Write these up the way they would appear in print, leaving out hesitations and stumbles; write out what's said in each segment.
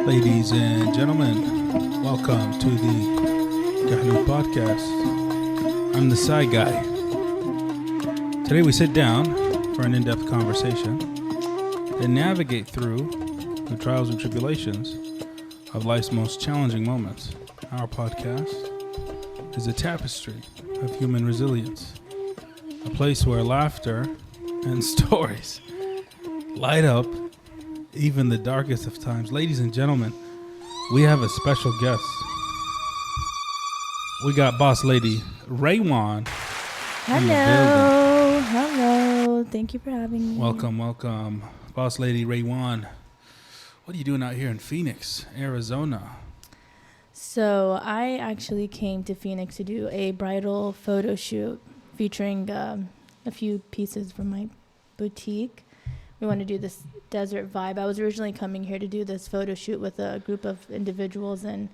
Ladies and gentlemen, welcome to the Kahlu podcast. I'm the side guy. Today we sit down for an in-depth conversation and navigate through the trials and tribulations of life's most challenging moments. Our podcast is a tapestry of human resilience, a place where laughter and stories light up even the darkest of times. Ladies and gentlemen, we have a special guest. We got boss lady Rawan. Hello. Thank you for having me. Welcome. Boss lady Rawan. What are you doing out here in Phoenix, Arizona? So I actually came to Phoenix to do a bridal photo shoot featuring a few pieces from my boutique. We want to do this desert vibe. I was originally coming here to do this photo shoot with a group of individuals, and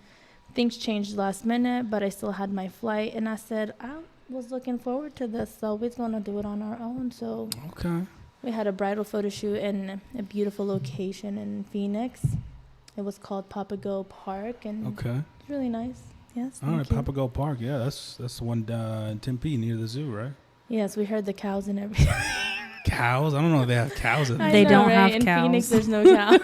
things changed last minute, but I still had my flight, and I said I was looking forward to this, so we're going to do it on our own. So Okay. we had a bridal photo shoot in a beautiful location in Phoenix. It was called Papago Park, and Okay. it's really nice. Yes. All right, thank you. Papago Park. Yeah, that's the one in Tempe near the zoo, right? Yes, we heard the cows and everything. Cows? I don't know if they have cows in there. They don't have in cows. Phoenix, there's no cow.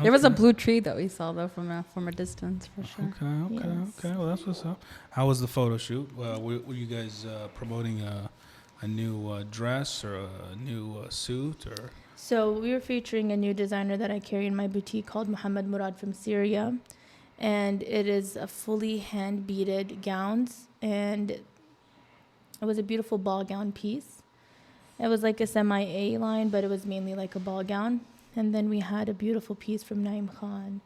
There was a blue tree that we saw though from a distance for sure. Okay. Yes. Well, that's what's up. How was the photo shoot? Were you guys promoting a new dress or a new suit or? So we were featuring a new designer that I carry in my boutique called Muhammad Murad from Syria, and it is a fully hand beaded gowns, and it was a beautiful ball gown piece. It was like a semi-A line, but it was mainly like a ball gown. And then we had a beautiful piece from Naim Khan.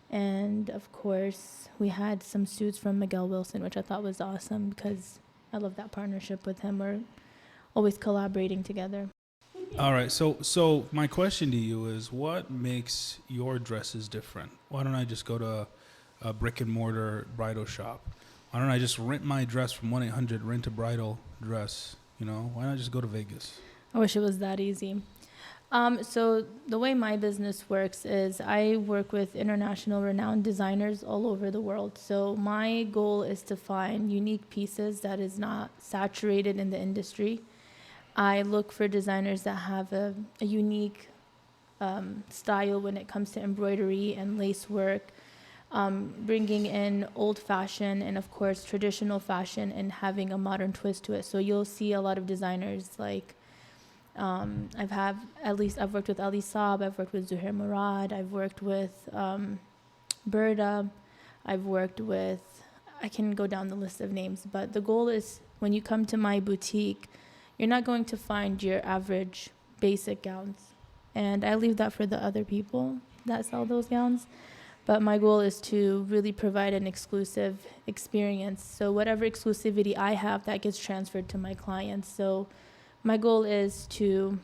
And of course, we had some suits from Miguel Wilson, which I thought was awesome because I love that partnership with him. We're always collaborating together. All right. So my question to you is, what makes your dresses different? Why don't I just go to a brick and mortar bridal shop? Why don't I just rent my dress from 1-800 rent a bridal dress? You know, why not just go to Vegas? I wish it was that easy. So the way my business works is I work with international renowned designers all over the world. So my goal is to find unique pieces that is not saturated in the industry. I look for designers that have a unique style when it comes to embroidery and lace work, bringing in old fashion and of course traditional fashion and having a modern twist to it. So you'll see a lot of designers like I've worked with Ali Saab, I've worked with Zuhair Murad, I've worked with Berta, I've worked with, I can go down the list of names, but the goal is when you come to my boutique, you're not going to find your average basic gowns. And I leave that for the other people that sell those gowns. But my goal is to really provide an exclusive experience. So whatever exclusivity I have, that gets transferred to my clients. So my goal is to,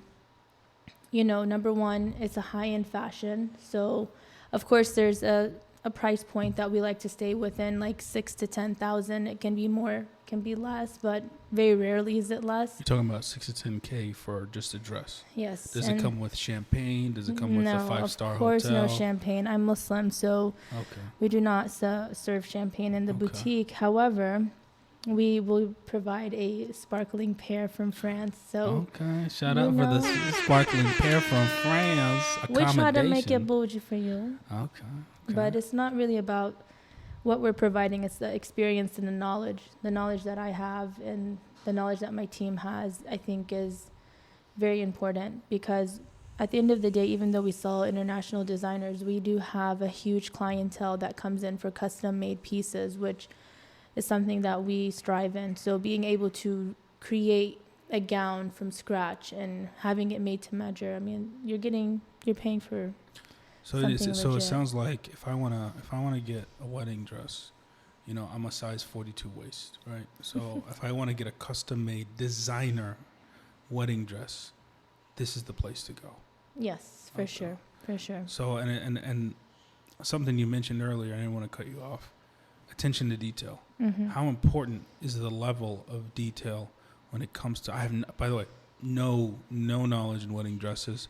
number one, it's a high-end fashion. So, of course, there's a price point that we like to stay within, like 6,000 to 10,000. It can be more, can be less, but very rarely is it less. You're talking about 6 to 10K for just a dress. Yes. Does it come with champagne? Does it come with a 5-star hotel? Of course, no champagne. I'm Muslim, so we do not serve champagne in the boutique. However, we will provide a sparkling pear from France. So shout out for the sparkling pear from France. We try to make it bougie for you. Okay. But it's not really about what we're providing. It's the experience and the knowledge that I have and the knowledge that my team has, I think is very important because at the end of the day, even though we sell international designers, we do have a huge clientele that comes in for custom made pieces, which is something that we strive in. So being able to create a gown from scratch and having it made to measure, I mean, you're paying for something legit. So it sounds like if I wanna get a wedding dress, I'm a size 42 waist, right? So if I want to get a custom made designer wedding dress, this is the place to go. Yes, for sure. So and something you mentioned earlier, I didn't want to cut you off. Attention to detail. Mm-hmm. How important is the level of detail when it comes to? I have, by the way, no knowledge in wedding dresses.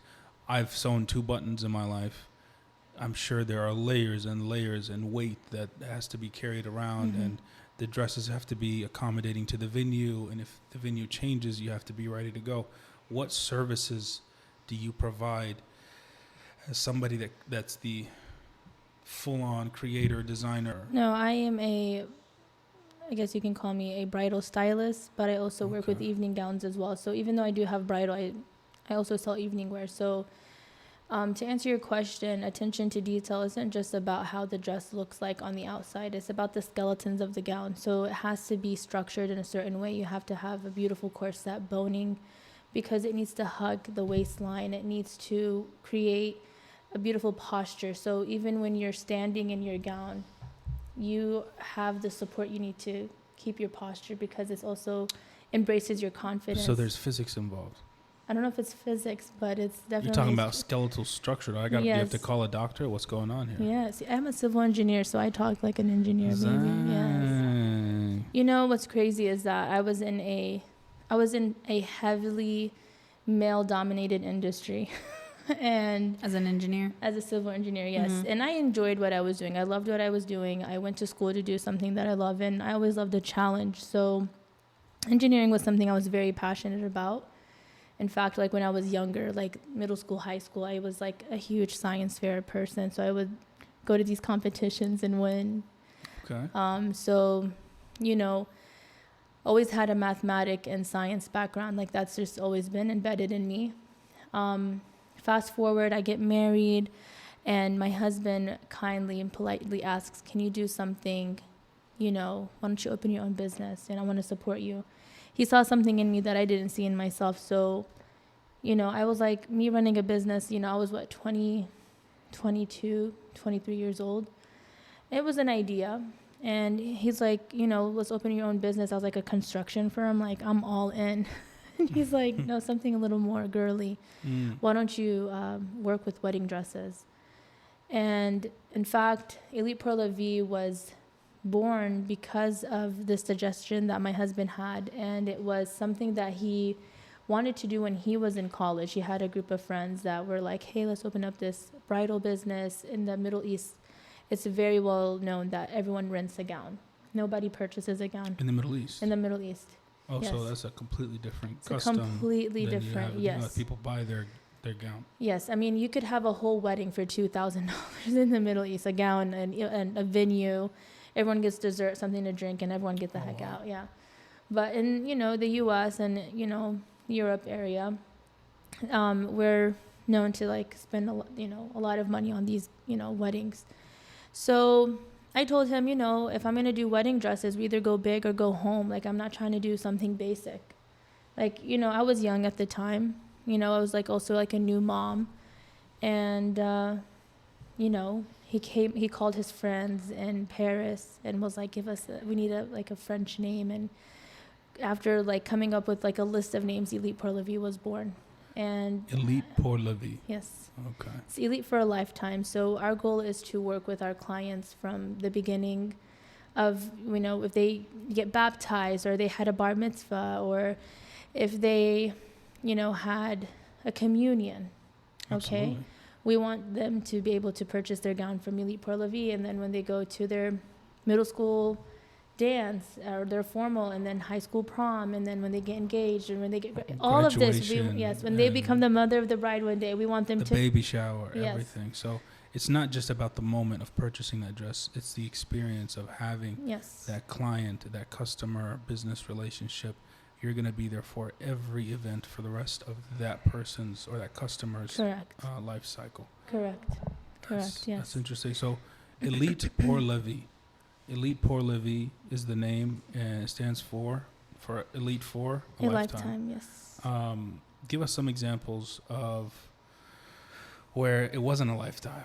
I've sewn 2 buttons in my life, I'm sure there are layers and layers and weight that has to be carried around, and the dresses have to be accommodating to the venue, and if the venue changes, you have to be ready to go. What services do you provide as somebody that's the full-on creator, designer? No, I guess you can call me a bridal stylist, but I also work with evening gowns as well. So even though I do have bridal, I also sell evening wear. So to answer your question, attention to detail isn't just about how the dress looks like on the outside. It's about the skeletons of the gown. So it has to be structured in a certain way. You have to have a beautiful corset boning because it needs to hug the waistline. It needs to create a beautiful posture. So even when you're standing in your gown, you have the support you need to keep your posture because it also embraces your confidence. So there's physics involved. I don't know if it's physics, but it's definitely... You're talking about skeletal structure. You have to call a doctor? What's going on here? Yes. I'm a civil engineer, so I talk like an engineer, maybe. Yes. You know, what's crazy is that I was in a heavily male-dominated industry. And as an engineer? As a civil engineer, yes. And I enjoyed what I was doing. I loved what I was doing. I went to school to do something that I love, and I always loved a challenge. So engineering was something I was very passionate about. In fact, like when I was younger, like middle school, high school, I was like a huge science fair person. So I would go to these competitions and win. Okay. So, you know, always had a mathematic and science background. Like that's just always been embedded in me. Fast forward, I get married, and my husband kindly and politely asks, can you do something, you know, why don't you open your own business, and I want to support you. He saw something in me that I didn't see in myself. So, you know, I was like, me running a business, you know, I was 22, 23 years old. It was an idea. And he's like, you know, let's open your own business. I was like, a construction firm, like I'm all in. And he's like, no, something a little more girly. Why don't you work with wedding dresses? And in fact, Elite Pour La Vie was born because of the suggestion that my husband had. And it was something that he wanted to do when he was in college. He had a group of friends that were like, hey, let's open up this bridal business in the Middle East. It's very well known that everyone rents a gown. Nobody purchases a gown. In the Middle East? In the Middle East. Oh, yes. so that's a completely different it's custom. Completely different, yes. You know, people buy their gown. Yes, I mean, you could have a whole wedding for $2,000 in the Middle East, a gown and a venue. Everyone gets dessert, something to drink, and everyone gets the heck out, yeah. But in, you know, the U.S. and, you know, Europe area, we're known to, like, spend, a lot of money on these, you know, weddings. So I told him, you know, if I'm going to do wedding dresses, we either go big or go home. Like, I'm not trying to do something basic. Like, you know, I was young at the time. You know, I was, like, also, like, a new mom. And, you know, he called his friends in Paris and was like, we need a French name. And after, like, coming up with, like, a list of names, Elite Pour La Vie was born. And Elite Pour La Vie. Yes. Okay. It's elite for a lifetime. So our goal is to work with our clients from the beginning of, you know, if they get baptized or they had a bar mitzvah or if they, you know, had a communion. Okay. Absolutely. We want them to be able to purchase their gown from Elite Pour La Vie, and then when they go to their middle school dance or their formal, and then high school prom, and then when they get engaged and when they get all of this, when they become the mother of the bride one day, we want them the to baby shower, yes. everything. So it's not just about the moment of purchasing that dress, it's the experience of having yes. that client, that customer business relationship. You're going to be there for every event for the rest of that person's or that customer's life cycle. Correct. Yes. That's interesting. So Elite Pour La Vie. Elite Pour La Vie is the name, and it stands for Elite for a lifetime. Yes. Give us some examples of where it wasn't a lifetime.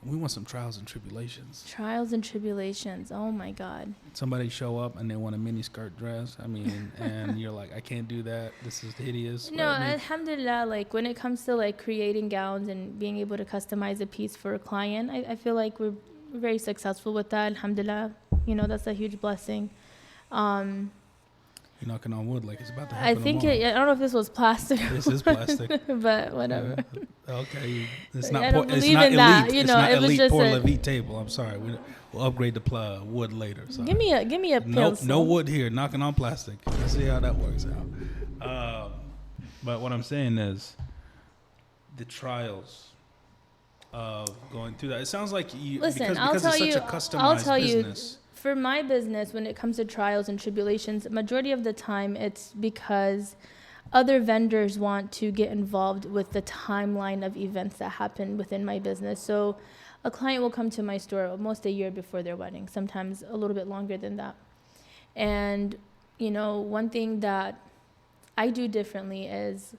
We want some trials and tribulations. Trials and tribulations. Oh my God. Somebody show up and they want a mini skirt dress. I mean, and you're like, I can't do that. This is hideous. No, alhamdulillah, like when it comes to like creating gowns and being able to customize a piece for a client, I feel like we're very successful with that. Alhamdulillah. You know, that's a huge blessing. You You're knocking on wood like it's about to I happen think tomorrow. I don't know if this was plastic. This is plastic. But whatever. Yeah. Okay. It's I not. don't It's believe not in elite. that. You It's know, not it was elite just pour a- la vie table. I'm sorry. We'll upgrade the wood later. Sorry. Give me a pencil. No wood here. Knocking on plastic. Let's see how that works out. But what I'm saying is, the trials of going through that. It sounds like you. Listen, because I'll tell it's such you. a customized I'll tell business. you. For my business, when it comes to trials and tribulations, majority of the time it's because other vendors want to get involved with the timeline of events that happen within my business. So a client will come to my store almost a year before their wedding, sometimes a little bit longer than that. And, you know, one thing that I do differently is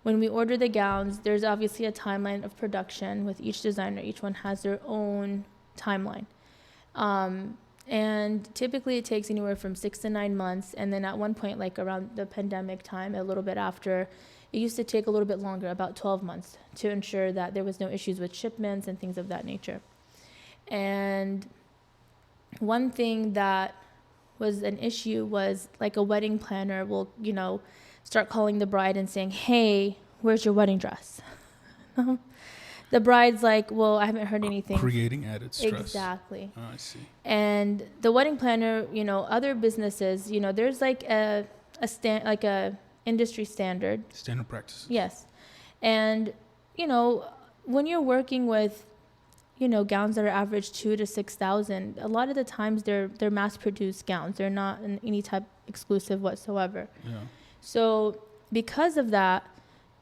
when we order the gowns, there's obviously a timeline of production with each designer. Each one has their own timeline. And typically it takes anywhere from 6 to 9 months. And then at one point, like around the pandemic time, a little bit after, it used to take a little bit longer, about 12 months, to ensure that there was no issues with shipments and things of that nature. And one thing that was an issue was like a wedding planner will, you know, start calling the bride and saying, hey, where's your wedding dress? The bride's like, well, I haven't heard anything. Creating added stress. Exactly. Oh, I see. And the wedding planner, you know, other businesses, you know, there's like a industry standard. Standard practice. Yes. And, you know, when you're working with, you know, gowns that are average 2,000 to 6,000, a lot of the times they're mass produced gowns. They're not in any type exclusive whatsoever. Yeah. So because of that,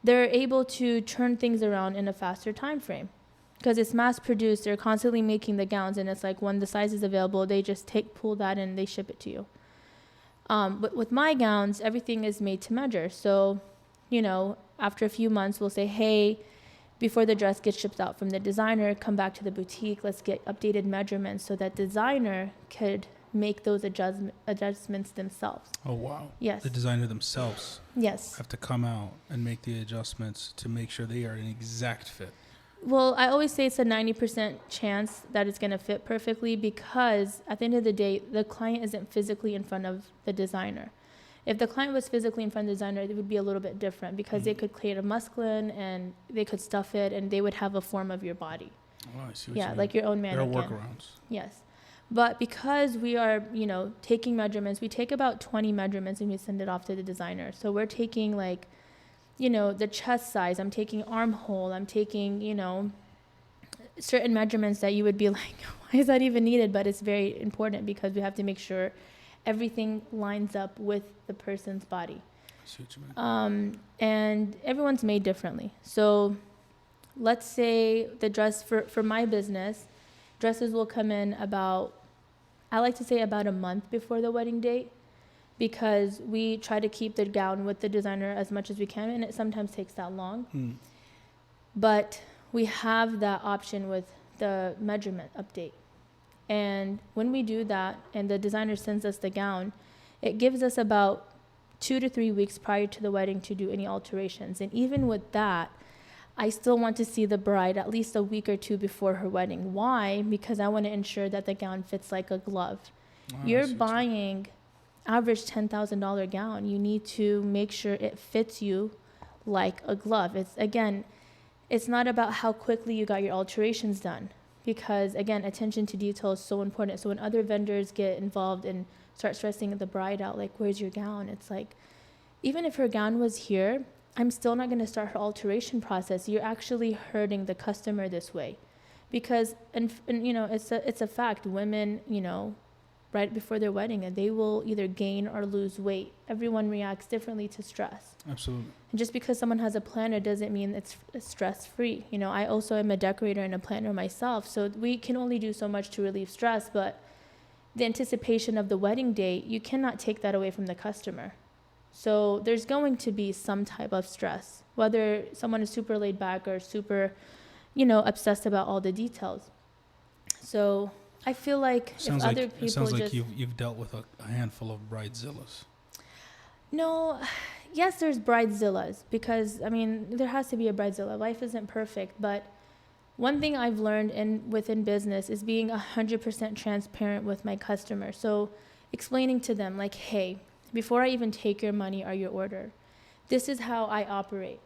they're able to turn things around in a faster time frame because it's mass produced. They're constantly making the gowns, and it's like when the size is available, they just pull that and they ship it to you. But with my gowns, everything is made to measure. So, you know, after a few months, we'll say, hey, before the dress gets shipped out from the designer, come back to the boutique. Let's get updated measurements so that designer could make those adjustments themselves. Oh, wow. Yes. The designer themselves Yes. have to come out and make the adjustments to make sure they are an exact fit. Well, I always say it's a 90% chance that it's going to fit perfectly because at the end of the day, the client isn't physically in front of the designer. If the client was physically in front of the designer, it would be a little bit different because they could create a muslin and they could stuff it and they would have a form of your body. Oh, I see what you Yeah, mean. like your own mannequin. There are workarounds. Yes. But because we are, you know, taking measurements, we take about 20 measurements and we send it off to the designer. So we're taking like, you know, the chest size, I'm taking armhole, I'm taking, you know, certain measurements that you would be like, why is that even needed? But it's very important because we have to make sure everything lines up with the person's body. I see what you mean. And everyone's made differently. So let's say the dress for my business, dresses will come in about, I like to say about a month before the wedding date because we try to keep the gown with the designer as much as we can, and it sometimes takes that long. But we have that option with the measurement update. And when we do that and the designer sends us the gown, it gives us about 2 to 3 weeks prior to the wedding to do any alterations. And even with that, I still want to see the bride at least a week or two before her wedding. Why? Because I want to ensure that the gown fits like a glove. Wow, You're buying average $10,000 gown. You need to make sure it fits you like a glove. It's not about how quickly you got your alterations done. Because again, attention to detail is so important. So when other vendors get involved and start stressing the bride out, like, where's your gown? It's like, even if her gown was here, I'm still not going to start her alteration process. You're actually hurting the customer this way. Because, and you know, it's a fact. Women, you know, right before their wedding, and they will either gain or lose weight. Everyone reacts differently to stress. Absolutely. And just because someone has a planner doesn't mean it's stress-free. You know, I also am a decorator and a planner myself, so we can only do so much to relieve stress, but the anticipation of the wedding date, you cannot take that away from the customer. So there's going to be some type of stress, whether someone is super laid back or super, you know, obsessed about all the details. So I feel like if other people it sounds like just... you've dealt with a handful of bridezillas. No, yes, there's bridezillas because, I mean, there has to be a bridezilla. Life isn't perfect, but one thing I've learned within business is being 100% transparent with my customer. So explaining to them like, hey, before I even take your money or your order. This is how I operate.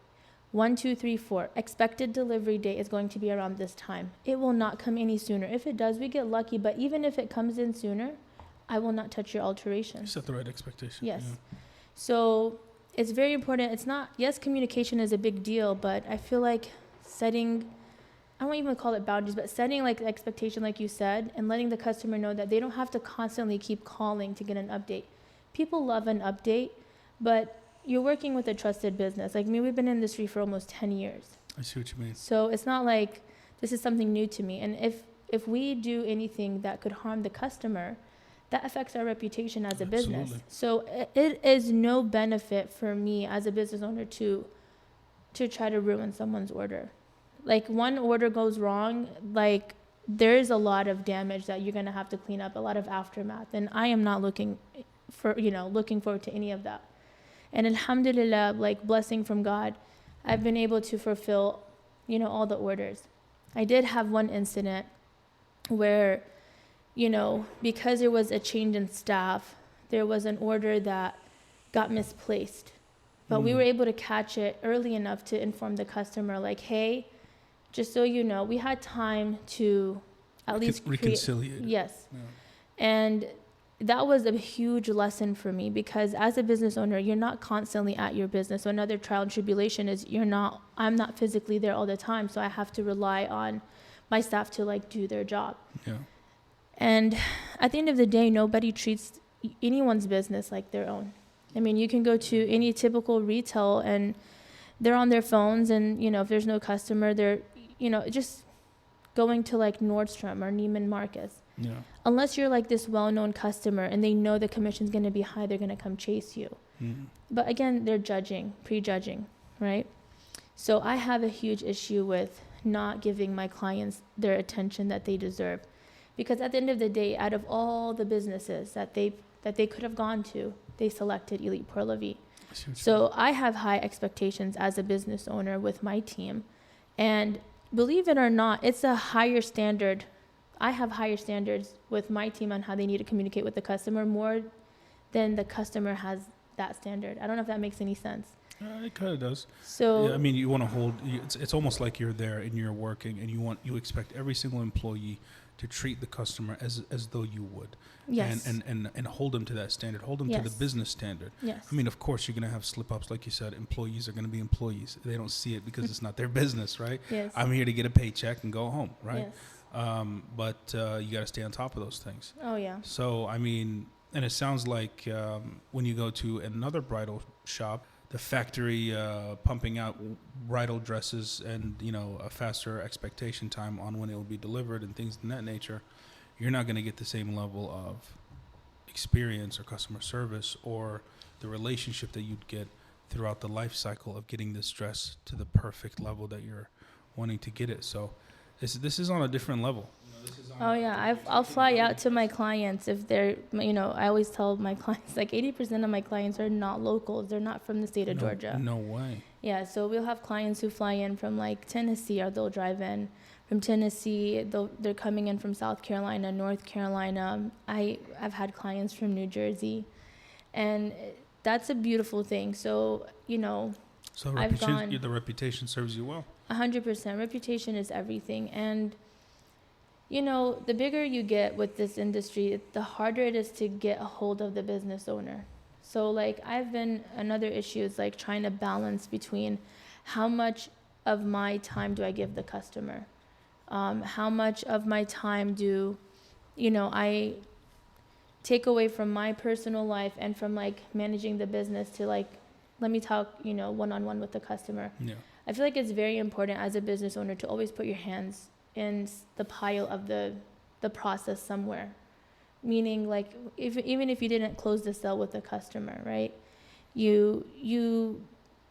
1, 2, 3, 4. Expected delivery date is going to be around this time. It will not come any sooner. If it does, we get lucky. But even if it comes in sooner, I will not touch your alterations. Set the right expectation. Yes. Yeah. So it's very important. It's not, yes, communication is a big deal, but I feel like setting, I won't even call it boundaries, but setting like the expectation, like you said, and letting the customer know that they don't have to constantly keep calling to get an update. People love an update, but you're working with a trusted business. Like me, we've been in the industry for almost 10 years. I see what you mean. So it's not like this is something new to me. And if we do anything that could harm the customer, that affects our reputation as a business. So it is no benefit for me as a business owner to try to ruin someone's order. Like one order goes wrong, like there's a lot of damage that you're going to have to clean up, a lot of aftermath. And I am not looking forward to any of that. And alhamdulillah, like blessing from God, I've been able to fulfill, all the orders. I did have one incident where, because there was a change in staff, there was an order that got misplaced. But we were able to catch it early enough to inform the customer, like, hey, just so you know, we had time to at least reconciliate. Yes. Yeah. And that was a huge lesson for me, because as a business owner, you're not constantly at your business. So another trial and tribulation is I'm not physically there all the time. So I have to rely on my staff to like do their job. Yeah. And at the end of the day, nobody treats anyone's business like their own. I mean, you can go to any typical retail and they're on their phones, and, if there's no customer, they're, just going to like Nordstrom or Neiman Marcus. Yeah. Unless you're like this well-known customer and they know the commission's going to be high, they're going to come chase you. But again, they're prejudging, right? So I have a huge issue with not giving my clients their attention that they deserve. Because at the end of the day, out of all the businesses that they could have gone to, they selected Elite Pour La Vie. So I have high expectations as a business owner with my team. And believe it or not, it's a higher standard. I have higher standards with my team on how they need to communicate with the customer more than the customer has that standard. I don't know if that makes any sense. It kind of does. So yeah, I mean, you want to hold. It's almost like you're there and you're working, and you expect every single employee to treat the customer as though you would. Yes. And hold them to that standard. Hold them to the business standard. Yes. I mean, of course, you're going to have slip-ups. Like you said, employees are going to be employees. They don't see it because it's not their business, right? Yes. I'm here to get a paycheck and go home, right? Yes. But you got to stay on top of those things. Oh, yeah. So, I mean, and it sounds like when you go to another bridal shop, the factory pumping out bridal dresses and, a faster expectation time on when it will be delivered and things in that nature, you're not going to get the same level of experience or customer service or the relationship that you'd get throughout the life cycle of getting this dress to the perfect level that you're wanting to get it. So this is on a different level. Oh, yeah. I'll fly out to my clients if they're, I always tell my clients, like 80% of my clients are not locals. They're not from the state of Georgia. No way. Yeah, so we'll have clients who fly in from like Tennessee, or they'll drive in from Tennessee. They're coming in from South Carolina, North Carolina. I've had clients from New Jersey, and that's a beautiful thing. So, So the reputation serves you well. 100%. Reputation is everything. And, the bigger you get with this industry, the harder it is to get a hold of the business owner. So, like, another issue is, like, trying to balance between how much of my time do I give the customer? How much of my time do, I take away from my personal life and from, like, managing the business to, like, let me talk, one-on-one with the customer. Yeah. I feel like it's very important as a business owner to always put your hands in the pile of the process somewhere. Meaning, like, even if you didn't close the sale with the customer, right? You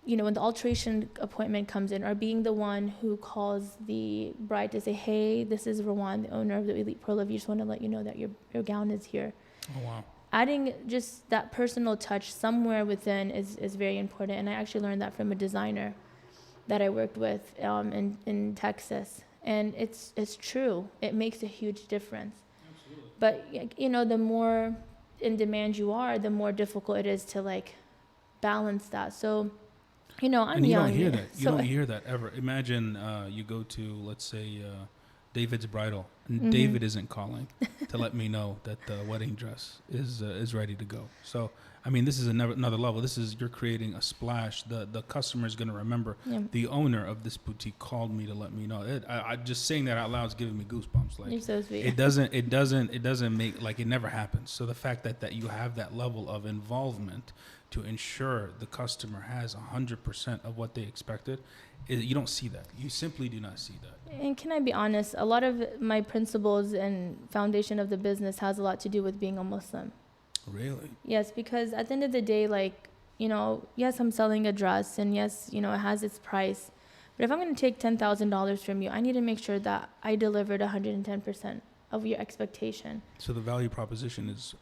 when the alteration appointment comes in, or being the one who calls the bride to say, hey, this is Rawan, the owner of the Elite Pour La Vie. Just want to let you know that your gown is here. Oh, wow. Adding just that personal touch somewhere within is very important. And I actually learned that from a designer that I worked with in Texas. And it's true. It makes a huge difference. Absolutely. But, the more in demand you are, the more difficult it is to like balance that. So, you know, I'm and you young. don't hear that. You so don't hear that ever. Imagine you go to, let's say, David's bridal, and Mhm. David isn't calling to let me know that the wedding dress is ready to go. So, I mean, this is another level. This is, you're creating a splash. The customer is going to remember yeah. the owner of this boutique called me to let me know. I just saying that out loud is giving me goosebumps. Like, You're so sweet. it doesn't make, like, it never happens. So the fact that you have that level of involvement to ensure the customer has 100% of what they expected, you don't see that. You simply do not see that. And can I be honest? A lot of my principles and foundation of the business has a lot to do with being a Muslim. Really? Yes, because at the end of the day, like, you know, yes, I'm selling a dress, and yes, you know, it has its price. But if I'm going to take $10,000 from you, I need to make sure that I delivered 110% of your expectation. So the value proposition is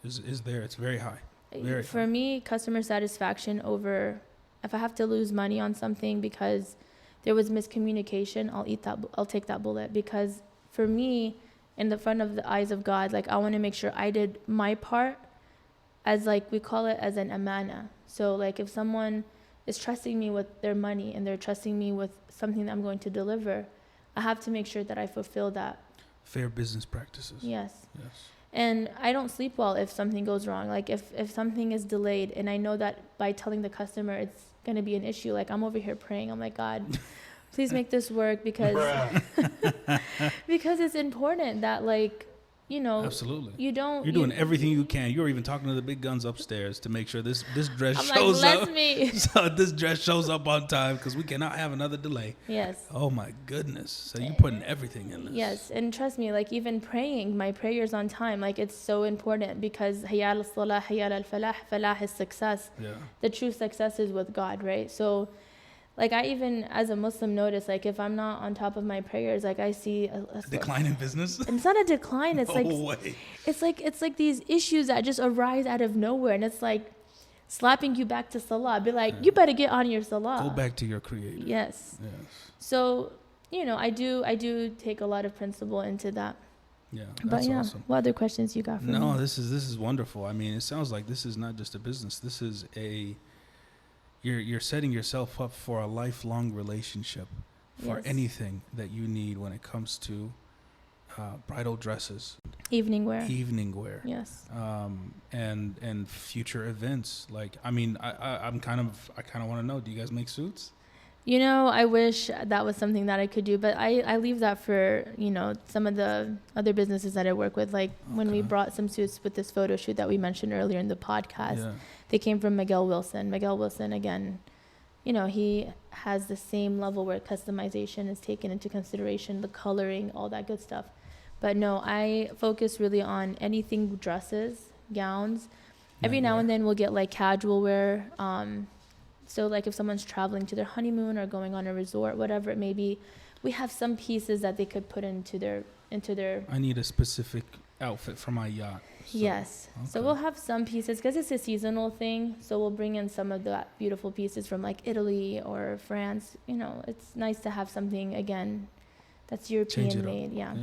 there. It's very high. Very For high. me, customer satisfaction over, if I have to lose money on something because there was miscommunication, I'll take that bullet. Because for me, in the front of the eyes of God, like, I want to make sure I did my part, as, like, we call it as an amana. So, like, if someone is trusting me with their money and they're trusting me with something that I'm going to deliver, I have to make sure that I fulfill that. Fair business practices. Yes. Yes. And I don't sleep well if something goes wrong. Like, if something is delayed and I know that by telling the customer it's going to be an issue, like, I'm over here praying. I'm like, God, please make this work, because because it's important that, like, you know, Absolutely. you don't. You're doing everything you can. You're even talking to the big guns upstairs to make sure this dress I'm shows like, up. bless me. So this dress shows up on time, because we cannot have another delay. Yes. Oh my goodness. So you're putting everything in this. Yes, and trust me, like, even praying, my prayers on time, like, it's so important, because hayal al-salah, hayal al-falah, falah is success. Yeah. The true success is with God, right? So, like, I even, as a Muslim, notice, like, if I'm not on top of my prayers, like, I see a Decline in business? And it's not a decline. It's No like way. it's like these issues that just arise out of nowhere, and it's like slapping you back to salah. Be like, you better get on your salah. Go back to your creator. Yes. Yes. So, you know, I do take a lot of principle into that. Yeah. But That's yeah, awesome. what other questions you got for me? No, this is wonderful. I mean, it sounds like this is not just a business. This is you're setting yourself up for a lifelong relationship for Yes. anything that you need when it comes to bridal dresses, Evening wear. evening wear, Yes. and future events. Like, I mean, I kind of want to know, do you guys make suits? You know, I wish that was something that I could do, but I leave that for, you know, some of the other businesses that I work with. Like, when we Okay. brought some suits with this photo shoot that we mentioned earlier in the podcast, Yeah. they came from Miguel Wilson. Miguel Wilson, again, you know, he has the same level where customization is taken into consideration, the coloring, all that good stuff. But no, I focus really on anything dresses, gowns. Every now and then we'll get like casual wear. So like if someone's traveling to their honeymoon or going on a resort, whatever it may be, we have some pieces that they could put into their I need a specific outfit for my yacht. So, yes. So okay. we'll have some pieces because it's a seasonal thing. So we'll bring in some of the beautiful pieces from like Italy or France. You know, it's nice to have something again that's European made. Yeah.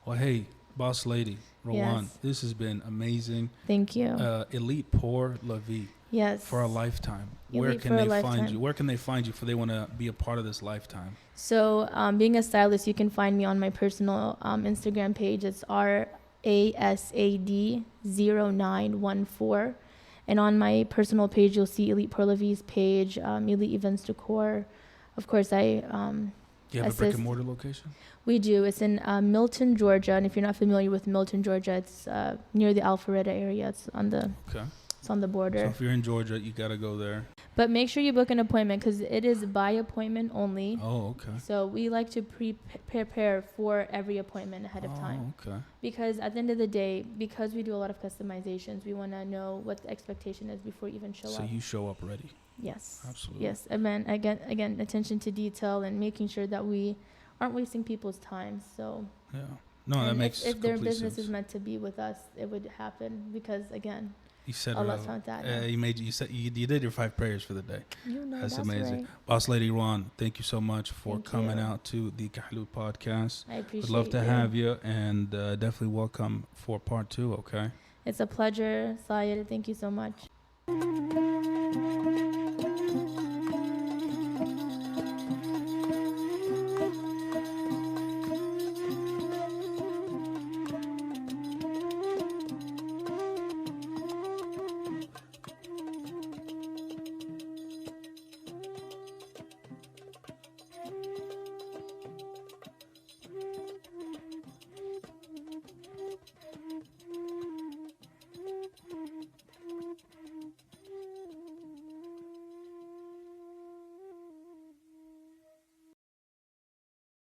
Well, hey, boss lady, Rawan, Yes. this has been amazing. Thank you. Elite pour la vie Yes. for a lifetime. Where Elite can for a they find lifetime. you? Where can they find you if they want to be a part of this lifetime? So being a stylist, you can find me on my personal Instagram page. It's RASAD0914. And on my personal page, you'll see Elite Pour La Vie's page, Elite Events Decor. Of course, Do you have a brick and mortar location? we do. It's in Milton, Georgia. And if you're not familiar with Milton, Georgia, it's near the Alpharetta area. It's on the So border. if you're in Georgia, you got to go there. But make sure you book an appointment because it is by appointment only. Oh, okay. So we like to prepare for every appointment ahead of time. Oh, okay. Because at the end of the day, because we do a lot of customizations, we want to know what the expectation is before you even show up. So you show up ready. Yes. Absolutely. Yes. And then again, attention to detail and making sure that we aren't wasting people's time. So Yeah. No, that and makes if their complete business sense. is meant to be with us, it would happen because again, You said Allah subhanahu wa ta'ala. you did your 5 prayers for the day. You know, That's that's amazing. right. Boss Lady Rawan, thank you so much for Thank coming you. out to the Kahlu podcast. I appreciate Would love to you. have you, and definitely welcome for part 2, okay? It's a pleasure, Sayed. Thank you so much.